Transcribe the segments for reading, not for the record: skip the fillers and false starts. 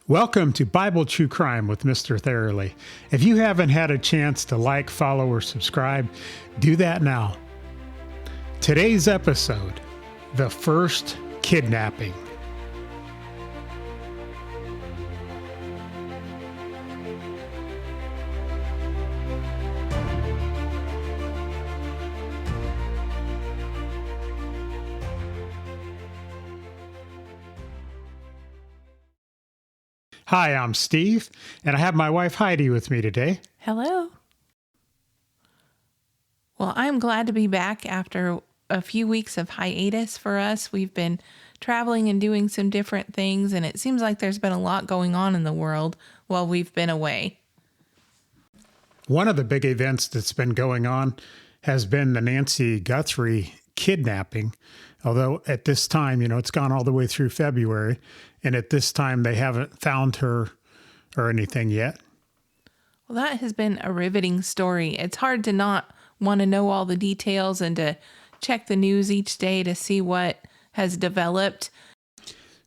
Welcome to Bible True Crime with Mr. Thoroughly. If you haven't had a chance to like, follow, or subscribe, do that now. Today's episode, The First Kidnapping. Hi, I'm Steve, and I have my wife Heidi with me today. Hello. Well, I'm glad to be back after a few weeks of hiatus for us. We've been traveling and doing some different things, and it seems like there's been a lot going on in the world while we've been away. One of the big events that's been going on has been the Nancy Guthrie kidnapping, although at this time, it's gone all the way through February, and at this time they haven't found her or anything yet. Well, that has been a riveting story. It's hard to not want to know all the details and to check the news each day to see what has developed.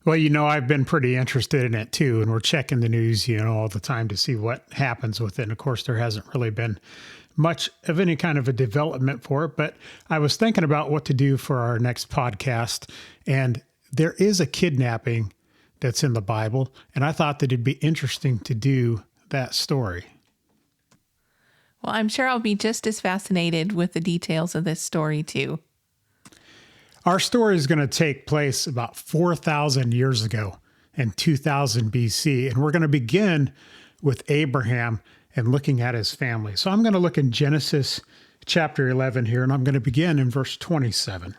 Well, I've been pretty interested in it too, and we're checking the news, all the time to see what happens with it. And of course, there hasn't really been much of any kind of a development for it, but I was thinking about what to do for our next podcast, and there is a kidnapping that's in the Bible, and I thought that it'd be interesting to do that story. Well, I'm sure I'll be just as fascinated with the details of this story too. Our story is going to take place about 4,000 years ago in 2000 BC, and we're going to begin with Abraham and looking at his family. So I'm going to look in Genesis chapter 11 here, and I'm going to begin in verse 27.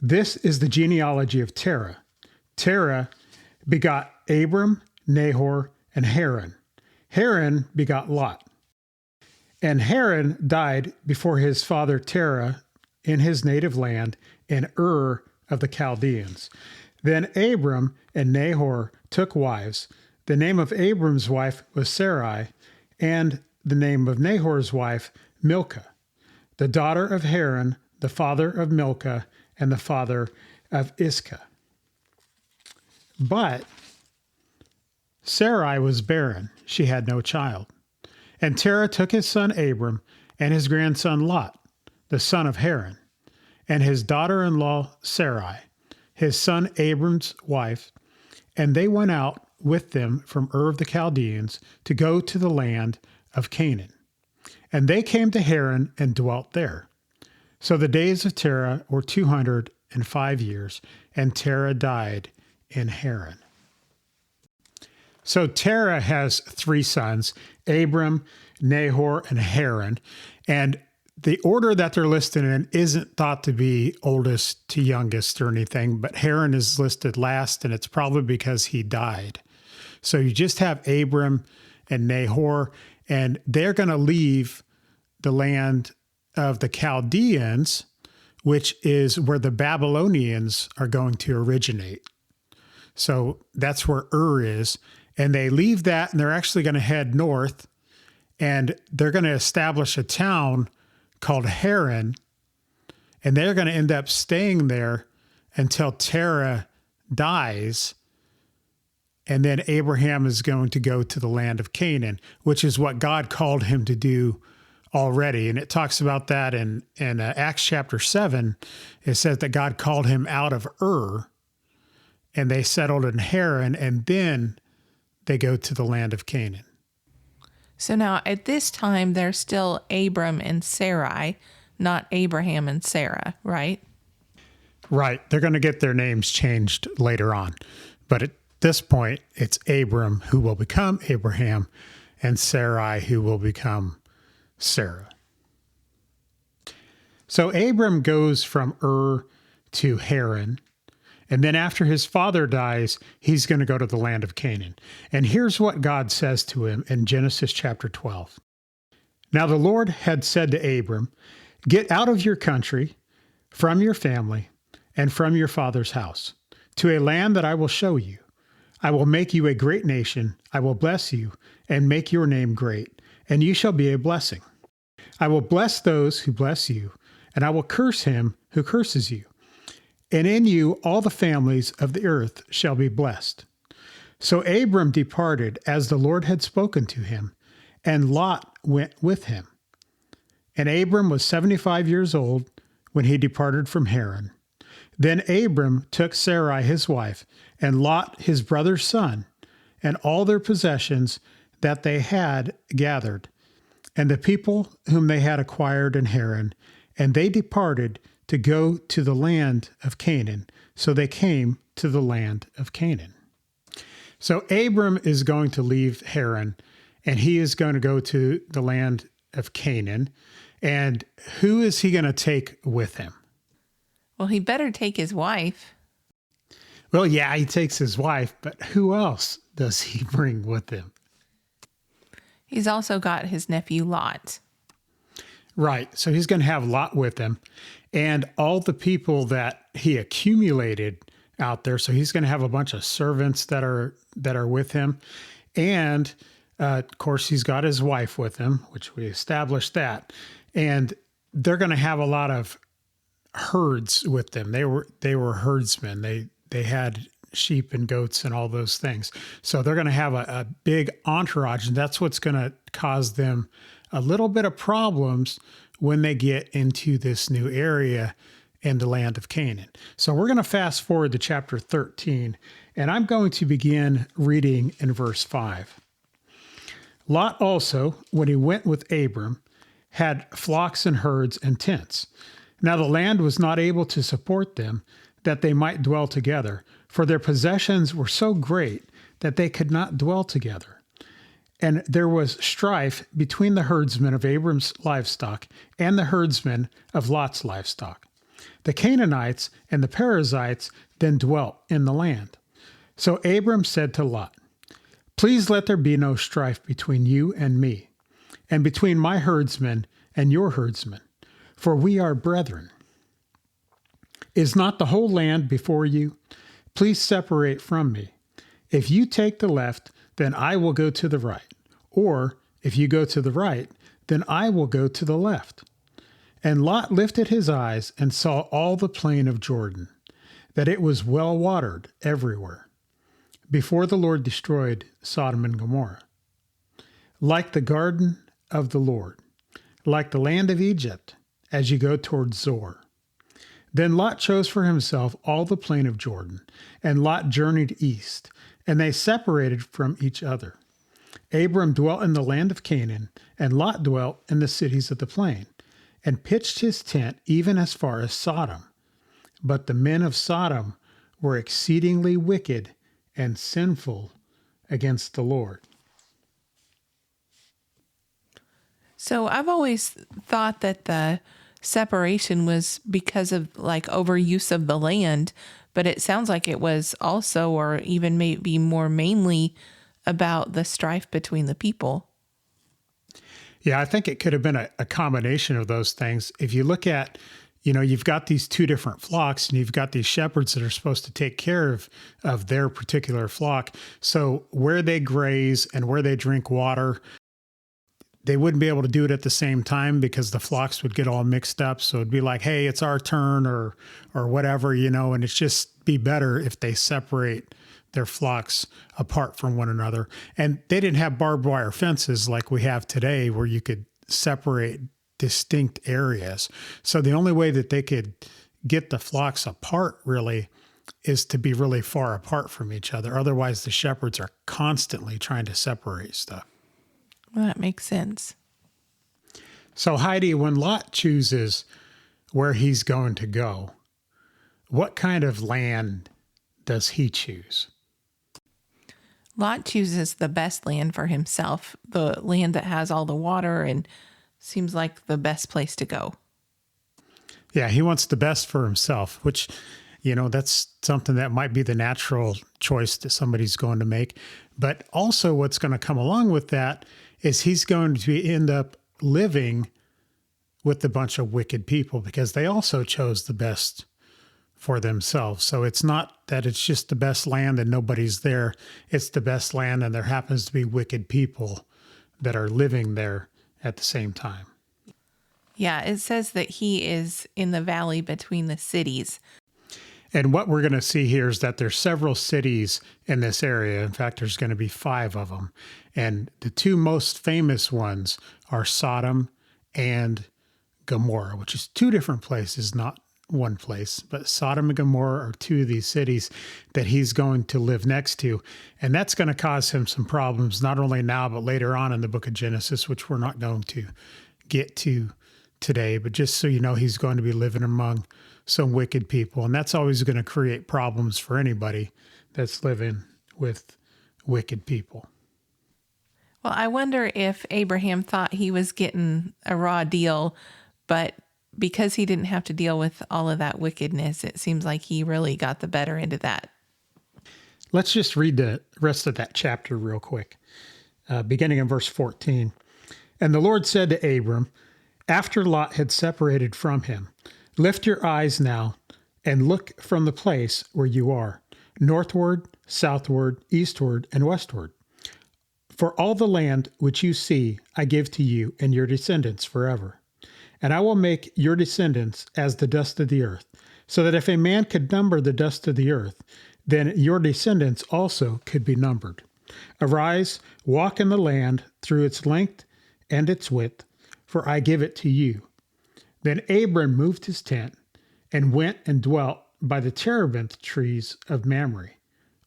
This is the genealogy of Terah. Terah begot Abram, Nahor, and Haran. Haran begot Lot. And Haran died before his father Terah in his native land in Ur of the Chaldeans. Then Abram and Nahor took wives. The name of Abram's wife was Sarai, and the name of Nahor's wife, Milcah, the daughter of Haran, the father of Milcah, and the father of Iscah. But Sarai was barren. She had no child. And Terah took his son Abram and his grandson Lot, the son of Haran, and his daughter-in-law Sarai, his son Abram's wife, and they went out with them from Ur of the Chaldeans to go to the land of Canaan. And they came to Haran and dwelt there. So the days of Terah were 205 years, and Terah died in Haran. So Terah has three sons, Abram, Nahor, and Haran. And the order that they're listed in isn't thought to be oldest to youngest or anything, but Haran is listed last, and it's probably because he died. So you just have Abram and Nahor, and they're going to leave the land of the Chaldeans, which is where the Babylonians are going to originate. So that's where Ur is. And they leave that, and they're actually going to head north, and they're going to establish a town called Haran, and they're going to end up staying there until Terah dies. And then Abraham is going to go to the land of Canaan, which is what God called him to do already. And it talks about that in Acts chapter 7. It says that God called him out of Ur, and they settled in Haran, and then they go to the land of Canaan. So now at this time, they're still Abram and Sarai, not Abraham and Sarah, right? Right. They're going to get their names changed later on. But at this point, it's Abram who will become Abraham and Sarai who will become Sarah. So Abram goes from Ur to Haran. And then after his father dies, he's going to go to the land of Canaan. And here's what God says to him in Genesis chapter 12. Now the Lord had said to Abram, "Get out of your country, from your family, and from your father's house, to a land that I will show you. I will make you a great nation. I will bless you and make your name great, and you shall be a blessing. I will bless those who bless you, and I will curse him who curses you. And in you all the families of the earth shall be blessed. So Abram departed as the Lord had spoken to him, and Lot went with him. And Abram was 75 years old when he departed from Haran. Then Abram took Sarai his wife, and Lot his brother's son, and all their possessions that they had gathered, and the people whom they had acquired in Haran, and they departed to go to the land of Canaan. So they came to the land of Canaan. So Abram is going to leave Haran, and he is going to go to the land of Canaan. And who is he going to take with him? Well, he better take his wife. Well, yeah, he takes his wife, but who else does he bring with him? He's also got his nephew Lot. Right. So he's going to have Lot with him and all the people that he accumulated out there. So he's going to have a bunch of servants that are with him. And of course, he's got his wife with him, which we established that. And they're going to have a lot of herds with them. They were herdsmen. They had sheep and goats and all those things. So they're going to have a big entourage, and that's what's going to cause them a little bit of problems when they get into this new area in the land of Canaan. So we're going to fast forward to chapter 13, and I'm going to begin reading in verse 5. Lot also, when he went with Abram, had flocks and herds and tents. Now the land was not able to support them, that they might dwell together, for their possessions were so great that they could not dwell together. And there was strife between the herdsmen of Abram's livestock and the herdsmen of Lot's livestock. The Canaanites and the Perizzites then dwelt in the land. So Abram said to Lot, "Please let there be no strife between you and me, and between my herdsmen and your herdsmen, for we are brethren. Is not the whole land before you? Please separate from me. If you take the left, then I will go to the right. Or if you go to the right, then I will go to the left." And Lot lifted his eyes and saw all the plain of Jordan, that it was well watered everywhere, before the Lord destroyed Sodom and Gomorrah. Like the garden of the Lord, like the land of Egypt, as you go toward Zoar. Then Lot chose for himself all the plain of Jordan, and Lot journeyed east, and they separated from each other. Abram dwelt in the land of Canaan, and Lot dwelt in the cities of the plain, and pitched his tent even as far as Sodom. But the men of Sodom were exceedingly wicked and sinful against the Lord. So I've always thought that the separation was because of like overuse of the land, but it sounds like it was also, or even maybe more mainly, about the strife between the people. Yeah, I think it could have been a combination of those things. If you look at, you've got these two different flocks, and you've got these shepherds that are supposed to take care of their particular flock. So where they graze and where they drink water, they wouldn't be able to do it at the same time because the flocks would get all mixed up. So it'd be like, hey, it's our turn or whatever, and it's just be better if they separate their flocks apart from one another. And they didn't have barbed wire fences like we have today where you could separate distinct areas. So the only way that they could get the flocks apart really is to be really far apart from each other. Otherwise, the shepherds are constantly trying to separate stuff. Well, that makes sense. So Heidi, when Lot chooses where he's going to go, what kind of land does he choose? Lot chooses the best land for himself, the land that has all the water and seems like the best place to go. Yeah, he wants the best for himself, which, that's something that might be the natural choice that somebody's going to make. But also what's going to come along with that is he's going to end up living with a bunch of wicked people because they also chose the best for themselves. So it's not that it's just the best land and nobody's there. It's the best land and there happens to be wicked people that are living there at the same time. Yeah, it says that he is in the valley between the cities. And what we're going to see here is that there's several cities in this area. In fact, there's going to be 5 of them. And the 2 most famous ones are Sodom and Gomorrah, which is 2 different places, not one place. But Sodom and Gomorrah are 2 of these cities that he's going to live next to. And that's going to cause him some problems, not only now, but later on in the book of Genesis, which we're not going to get to today. But just so you know, he's going to be living among some wicked people. And that's always going to create problems for anybody that's living with wicked people. Well, I wonder if Abraham thought he was getting a raw deal, but because he didn't have to deal with all of that wickedness, it seems like he really got the better end of that. Let's just read the rest of that chapter real quick, beginning in verse 14. And the Lord said to Abram, after Lot had separated from him, lift your eyes now and look from the place where you are, northward, southward, eastward, and westward. For all the land which you see, I give to you and your descendants forever. And I will make your descendants as the dust of the earth, so that if a man could number the dust of the earth, then your descendants also could be numbered. Arise, walk in the land through its length and its width, for I give it to you. Then Abram moved his tent and went and dwelt by the terebinth trees of Mamre,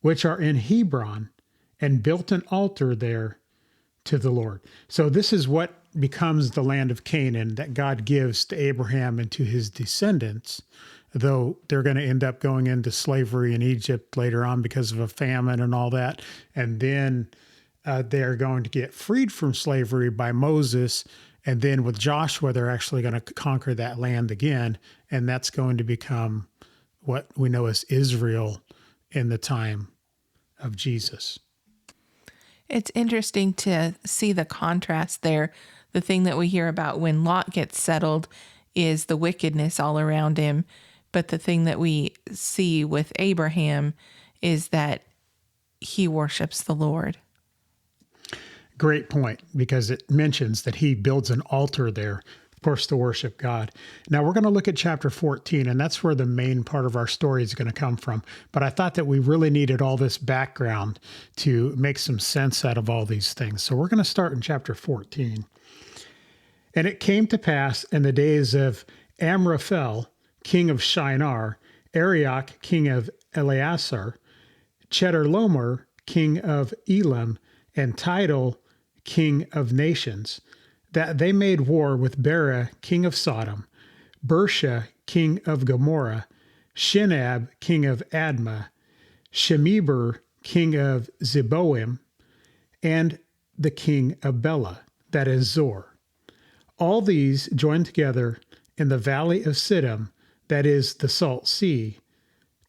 which are in Hebron, and built an altar there to the Lord. So this is what becomes the land of Canaan that God gives to Abraham and to his descendants, though they're going to end up going into slavery in Egypt later on because of a famine and all that. And then they're going to get freed from slavery by Moses. And then with Joshua, they're actually going to conquer that land again. And that's going to become what we know as Israel in the time of Jesus. It's interesting to see the contrast there. The thing that we hear about when Lot gets settled is the wickedness all around him. But the thing that we see with Abraham is that he worships the Lord. Great point, because it mentions that he builds an altar there, of course, to worship God. Now we're going to look at chapter 14, and that's where the main part of our story is going to come from. But I thought that we really needed all this background to make some sense out of all these things. So we're going to start in chapter 14. And it came to pass in the days of Amraphel, king of Shinar, Arioch, king of Eleazar, Chedorlaomer, king of Elam, and Tidal, king of nations, that they made war with Bera, king of Sodom, Bersha, king of Gomorrah, Shinab, king of Admah, Shemeber, king of Zeboim, and the king of Bela, that is Zor. All these joined together in the valley of Siddim, that is the Salt Sea.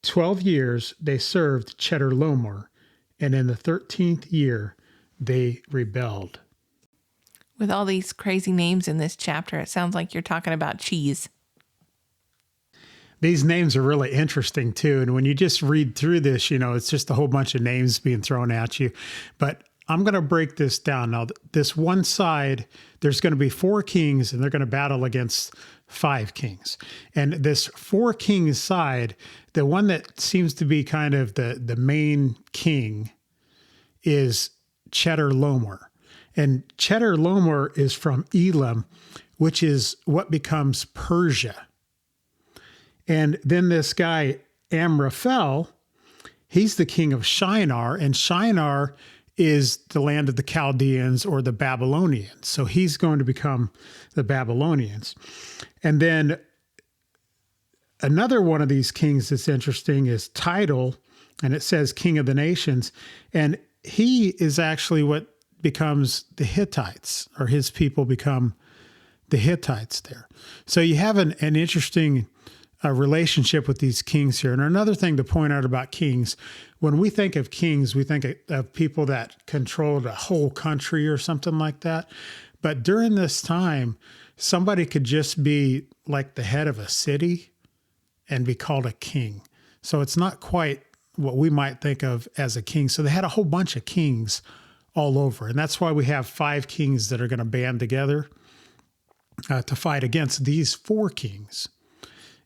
12 years they served Chedorlaomer, and in the 13th year they rebelled. With all these crazy names in this chapter, it sounds like you're talking about cheese. These names are really interesting too. And when you just read through this, it's just a whole bunch of names being thrown at you. But I'm going to break this down. Now, this one side, there's going to be 4 kings, and they're going to battle against 5 kings. And this 4 kings side, the one that seems to be kind of the main king is Chedorlaomer. And Chedorlaomer is from Elam, which is what becomes Persia. And then this guy, Amraphel, he's the king of Shinar, and Shinar is the land of the Chaldeans or the Babylonians. So he's going to become the Babylonians. And then another one of these kings that's interesting is Tidal, and it says king of the nations. And he is actually what becomes the Hittites, or his people become the Hittites there. So you have an interesting relationship with these kings here. And another thing to point out about kings, when we think of kings, we think of people that controlled a whole country or something like that. But during this time, somebody could just be like the head of a city and be called a king. So it's not quite what we might think of as a king. So they had a whole bunch of kings all over. And that's why we have 5 kings that are going to band together to fight against these 4 kings.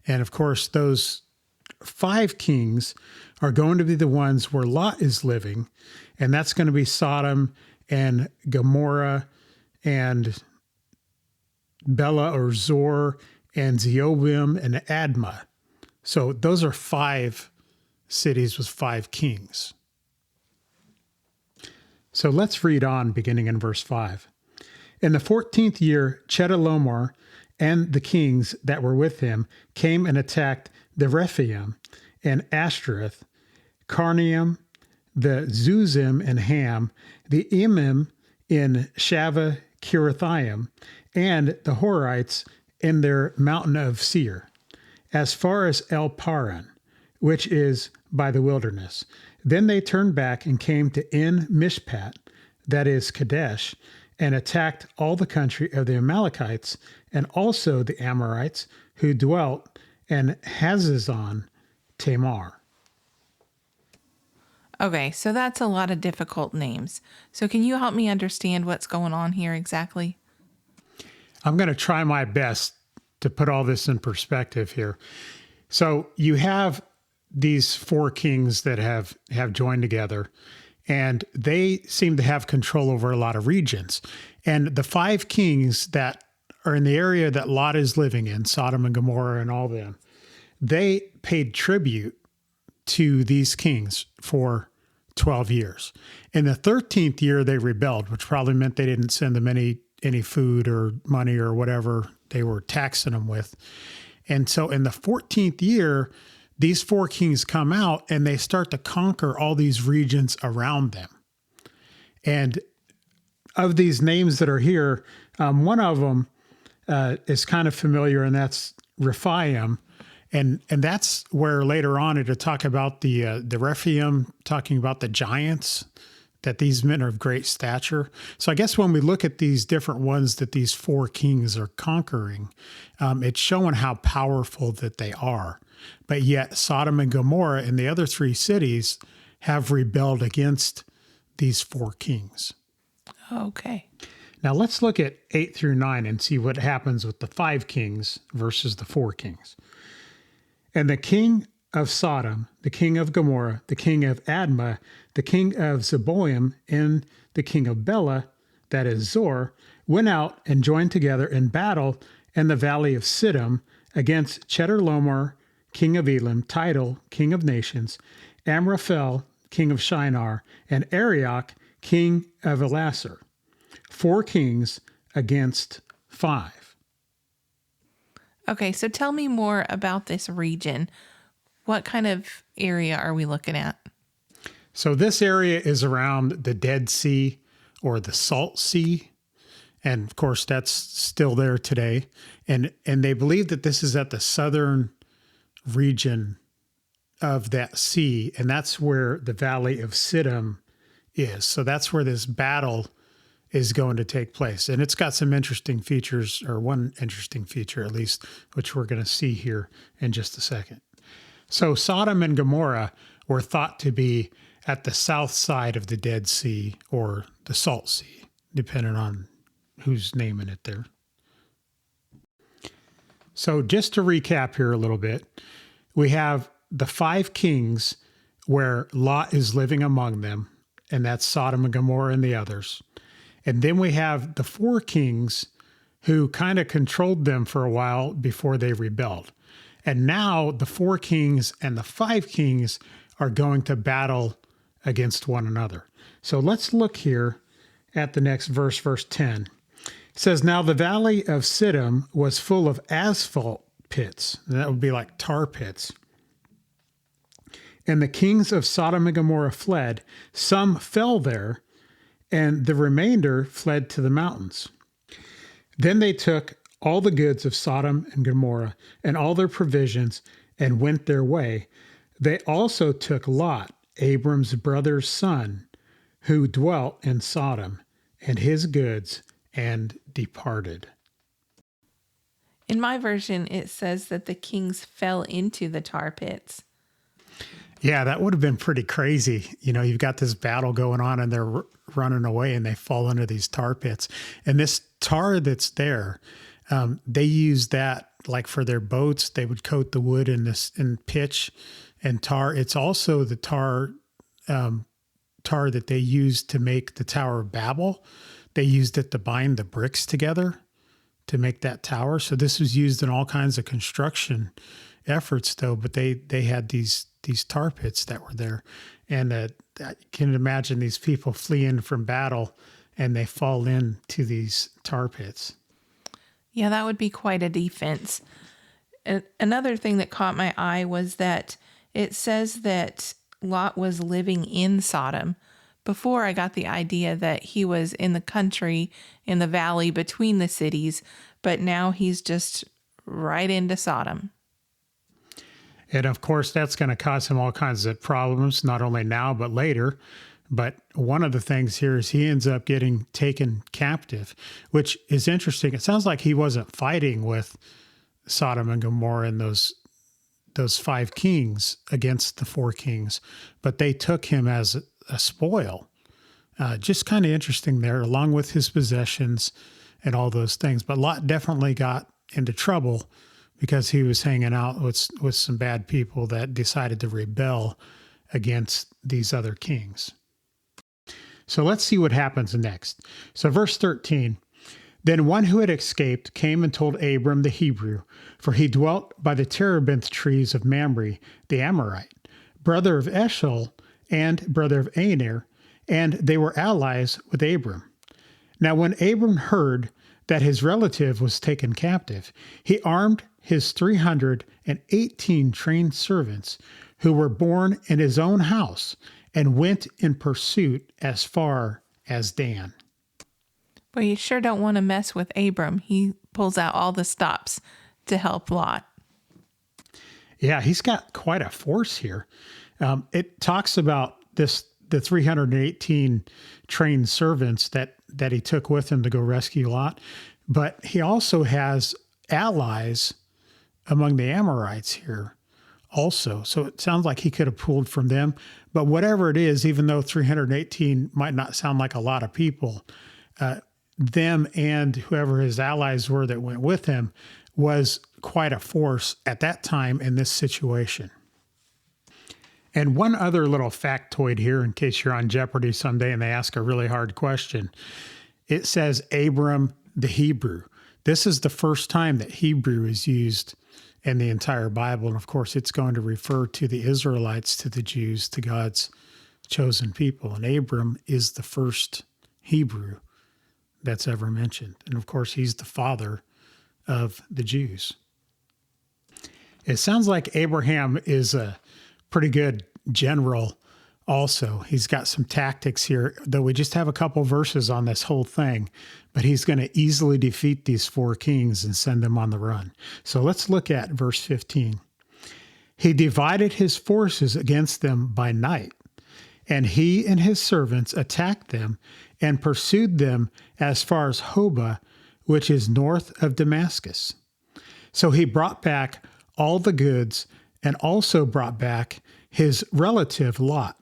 And of course, those 5 kings are going to be the ones where Lot is living, and that's going to be Sodom and Gomorrah and Bela or Zor and Zeobim and Admah. So those are 5 cities with 5 kings. So let's read on beginning in verse 5. In the 14th year, Chedorlaomer and the kings that were with him came and attacked the Rephaim and Ashtoreth, Carnaim, the Zuzim and Ham, the Emim in Shaveh Kirithaim, and the Horites in their mountain of Seir, as far as El Paran, which is by the wilderness. Then they turned back and came to En Mishpat, that is Kadesh, and attacked all the country of the Amalekites and also the Amorites who dwelt in Hazazon Tamar. Okay, so that's a lot of difficult names. So can you help me understand what's going on here exactly? I'm going to try my best to put all this in perspective here. So you have these 4 kings that have joined together, and they seem to have control over a lot of regions. And the 5 kings that are in the area that Lot is living in, Sodom and Gomorrah and all them, they paid tribute to these kings for 12 years. In the 13th year, they rebelled, which probably meant they didn't send them any food or money or whatever they were taxing them with. And so in the 14th year, these 4 kings come out and they start to conquer all these regions around them. And of these names that are here, one of them is kind of familiar, and that's Rephaim. And that's where later on it'll talk about the Rephaim, talking about the giants, that these men are of great stature. So I guess when we look at these different ones that these 4 kings are conquering, it's showing how powerful that they are. But yet Sodom and Gomorrah and the other 3 cities have rebelled against these 4 kings. Okay. Now let's look at 8 through 9 and see what happens with the 5 kings versus the 4 kings. And the king of Sodom, the king of Gomorrah, the king of Admah, the king of Zeboim, and the king of Bela, that is Zor, went out and joined together in battle in the valley of Siddim against Chedorlaomer, king of Elam, Tidal, king of nations, Amraphel, king of Shinar, and Arioch, king of Elasar. 4 kings against 5. Okay, so tell me more about this region. What kind of area are we looking at? So this area is around the Dead Sea or the Salt Sea. And of course, that's still there today. And they believe that this is at the southern region of that sea. And that's where the Valley of Siddim is. So that's where this battle is going to take place. And it's got some interesting features, or one interesting feature at least, which we're going to see here in just a second. So Sodom and Gomorrah were thought to be at the south side of the Dead Sea or the Salt Sea, depending on who's naming it there. So just to recap here a little bit, we have the 5 kings where Lot is living among them, and that's Sodom and Gomorrah and the others. And then we have the 4 kings who kind of controlled them for a while before they rebelled. And now the 4 kings and the 5 kings are going to battle against one another. So let's look here at the next verse, verse 10. It says, now the valley of Siddim was full of asphalt pits. And that would be like tar pits. And the kings of Sodom and Gomorrah fled. Some fell there, and the remainder fled to the mountains. Then they took all the goods of Sodom and Gomorrah and all their provisions and went their way. They also took Lot, Abram's brother's son, who dwelt in Sodom, and his goods, and departed. In my version, it says that the kings fell into the tar pits. Yeah, that would have been pretty crazy. You know, you've got this battle going on and they're running away and they fall into these tar pits. And this tar that's there, They used that like for their boats. They would coat the wood in pitch and tar. It's also the tar that they used to make the Tower of Babel. They used it to bind the bricks together to make that tower. So this was used in all kinds of construction efforts, though. But they had these tar pits that were there, and I can imagine these people fleeing from battle, and they fall into these tar pits. Yeah, that would be quite a defense. Another thing that caught my eye was that it says that Lot was living in Sodom. Before, I got the idea that he was in the country, in the valley between the cities, but now he's just right into Sodom. And of course, that's going to cause him all kinds of problems, not only now, but later. But one of the things here is he ends up getting taken captive, which is interesting. It sounds like he wasn't fighting with Sodom and Gomorrah and those 5 kings against the 4 kings, but they took him as a spoil. Just kind of interesting there, along with his possessions and all those things. But Lot definitely got into trouble because he was hanging out with some bad people that decided to rebel against these other kings. So let's see what happens next. So verse 13, then one who had escaped came and told Abram the Hebrew, for he dwelt by the terebinth trees of Mamre, the Amorite, brother of Eshel and brother of Aner, and they were allies with Abram. Now when Abram heard that his relative was taken captive, he armed his 318 trained servants who were born in his own house and went in pursuit as far as Dan. But you sure don't want to mess with Abram. He pulls out all the stops to help Lot. Yeah, he's got quite a force here. It talks about the 318 trained servants that he took with him to go rescue Lot, but he also has allies among the Amorites here also. So it sounds like he could have pulled from them. But whatever it is, even though 318 might not sound like a lot of people, them and whoever his allies were that went with him was quite a force at that time in this situation. And one other little factoid here, in case you're on Jeopardy someday and they ask a really hard question. It says Abram the Hebrew. This is the first time that Hebrew is used in the entire Bible. And of course, it's going to refer to the Israelites, to the Jews, to God's chosen people. And Abram is the first Hebrew that's ever mentioned. And of course, he's the father of the Jews. It sounds like Abraham is a pretty good general also. He's got some tactics here, though we just have a couple verses on this whole thing, but he's going to easily defeat these 4 kings and send them on the run. So let's look at verse 15. He divided his forces against them by night, and he and his servants attacked them and pursued them as far as Hobah, which is north of Damascus. So he brought back all the goods and also brought back his relative Lot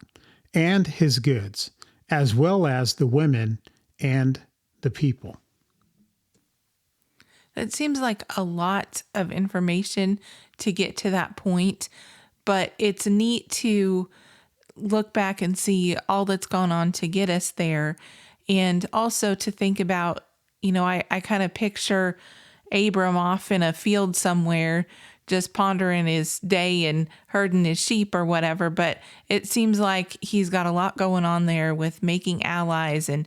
and his goods, as well as the women and the people. It seems like a lot of information to get to that point, but it's neat to look back and see all that's gone on to get us there. And also to think about, I kind of picture Abram off in a field somewhere, just pondering his day and herding his sheep or whatever. But it seems like he's got a lot going on there with making allies and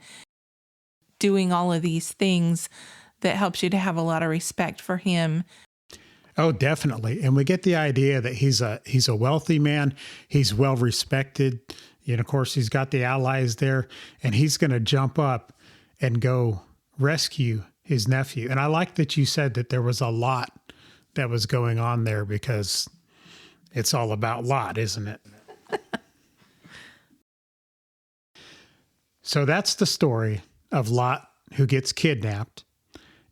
doing all of these things that helps you to have a lot of respect for him. Oh, definitely. And we get the idea that he's a wealthy man. He's well respected. Of course, he's got the allies there, and he's going to jump up and go rescue his nephew. And I like that you said that there was a lot that was going on there, because it's all about Lot, isn't it? So that's the story of Lot, who gets kidnapped,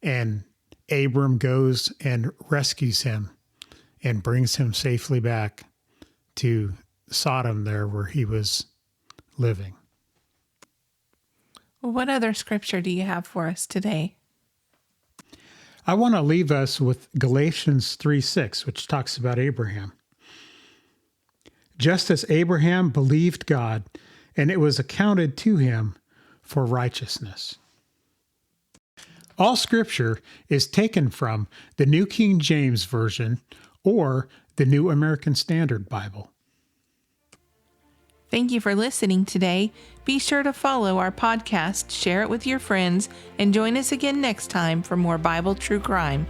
and Abram goes and rescues him and brings him safely back to Sodom, there where he was living. Well, what other scripture do you have for us today? I want to leave us with Galatians 3:6, which talks about Abraham. Just as Abraham believed God, and it was accounted to him for righteousness. All scripture is taken from the New King James Version or the New American Standard Bible. Thank you for listening today. Be sure to follow our podcast, share it with your friends, and join us again next time for more Bible True Crime.